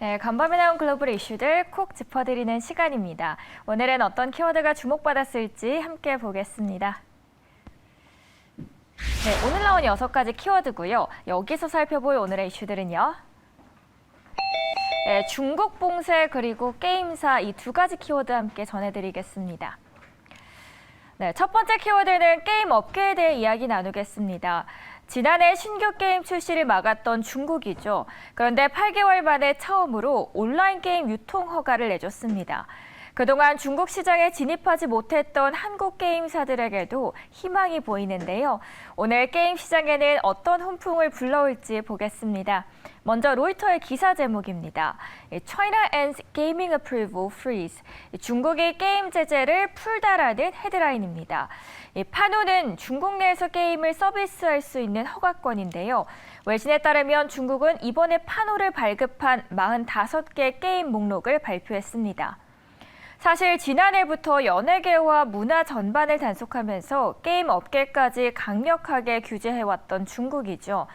네, 간밤에 나온 글로벌 이슈들 콕 짚어드리는 시간입니다. 오늘은 어떤 키워드가 주목받았을지 함께 보겠습니다. 네, 오늘 나온 6가지 키워드고요. 여기서 살펴볼 오늘의 이슈들은요. 네, 중국 봉쇄 그리고 게임사 이 2가지 키워드 함께 전해드리겠습니다. 네, 첫 번째 키워드는 게임 업계에 대해 이야기 나누겠습니다. 지난해 신규 게임 출시를 막았던 중국이죠. 그런데 8개월 만에 처음으로 온라인 게임 유통 허가를 내줬습니다. 그동안 중국 시장에 진입하지 못했던 한국 게임사들에게도 희망이 보이는데요. 오늘 게임 시장에는 어떤 훈풍을 불러올지 보겠습니다. 먼저 로이터의 기사 제목입니다. China ends gaming approval freeze. 중국이 게임 제재를 풀다라는 헤드라인입니다. 판호는 중국 내에서 게임을 서비스할 수 있는 허가권인데요. 외신에 따르면 중국은 이번에 판호를 발급한 45개 게임 목록을 발표했습니다. 사실 지난해부터 연예계와 문화 전반을 단속하면서 게임 업계까지 강력하게 규제해왔던 중국이죠.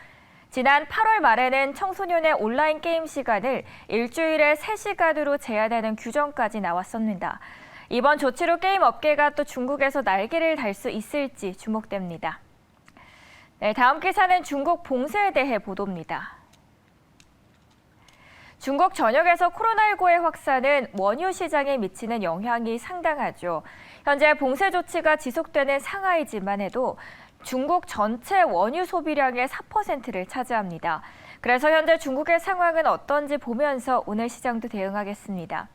지난 8월 말에는 청소년의 온라인 게임 시간을 일주일에 3시간으로 제한하는 규정까지 나왔습니다. 이번 조치로 게임 업계가 또 중국에서 날개를 달 수 있을지 주목됩니다. 네, 다음 기사는 중국 봉쇄에 대해 보도입니다. 중국 전역에서 코로나19의 확산은 원유 시장에 미치는 영향이 상당하죠. 현재 봉쇄 조치가 지속되는 상하이지만 해도 중국 전체 원유 소비량의 4%를 차지합니다. 그래서 현재 중국의 상황은 어떤지 보면서 오늘 시장도 대응하겠습니다.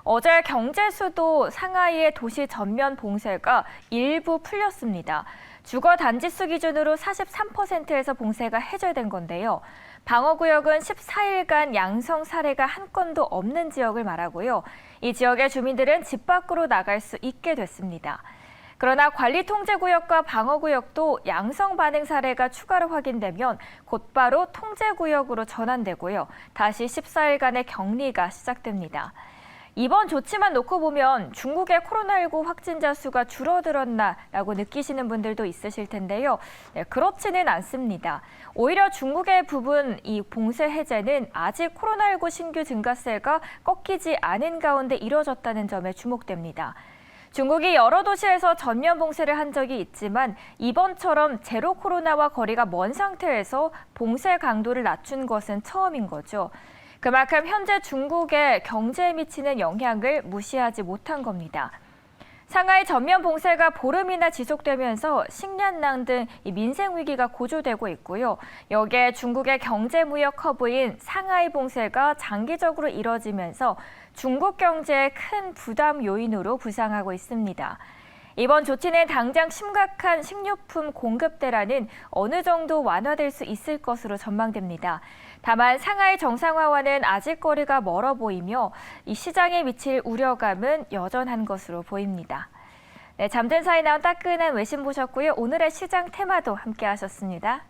어제 경제 수도 상하이의 도시 전면 봉쇄가 일부 풀렸습니다. 주거 단지수 기준으로 43%에서 봉쇄가 해제된 건데요. 방어구역은 14일간 양성 사례가 한 건도 없는 지역을 말하고요. 이 지역의 주민들은 집 밖으로 나갈 수 있게 됐습니다. 그러나 관리통제구역과 방어구역도 양성 반응 사례가 추가로 확인되면 곧바로 통제구역으로 전환되고요. 다시 14일간의 격리가 시작됩니다. 이번 조치만 놓고 보면 중국의 코로나19 확진자 수가 줄어들었나라고 느끼시는 분들도 있으실 텐데요. 네, 그렇지는 않습니다. 오히려 중국의 부분 이 봉쇄 해제는 아직 코로나19 신규 증가세가 꺾이지 않은 가운데 이뤄졌다는 점에 주목됩니다. 중국이 여러 도시에서 전면 봉쇄를 한 적이 있지만 이번처럼 제로 코로나와 거리가 먼 상태에서 봉쇄 강도를 낮춘 것은 처음인 거죠. 그만큼 현재 중국의 경제에 미치는 영향을 무시하지 못한 겁니다. 상하이 전면 봉쇄가 보름이나 지속되면서 식량난 등 민생 위기가 고조되고 있고요. 여기에 중국의 경제 무역 허브인 상하이 봉쇄가 장기적으로 이뤄지면서 중국 경제의 큰 부담 요인으로 부상하고 있습니다. 이번 조치는 당장 심각한 식료품 공급 대란은 어느 정도 완화될 수 있을 것으로 전망됩니다. 다만 상하이 정상화와는 아직 거리가 멀어 보이며 이 시장에 미칠 우려감은 여전한 것으로 보입니다. 네, 잠든 사이 나온 따끈한 외신 보셨고요. 오늘의 시장 테마도 함께 하셨습니다.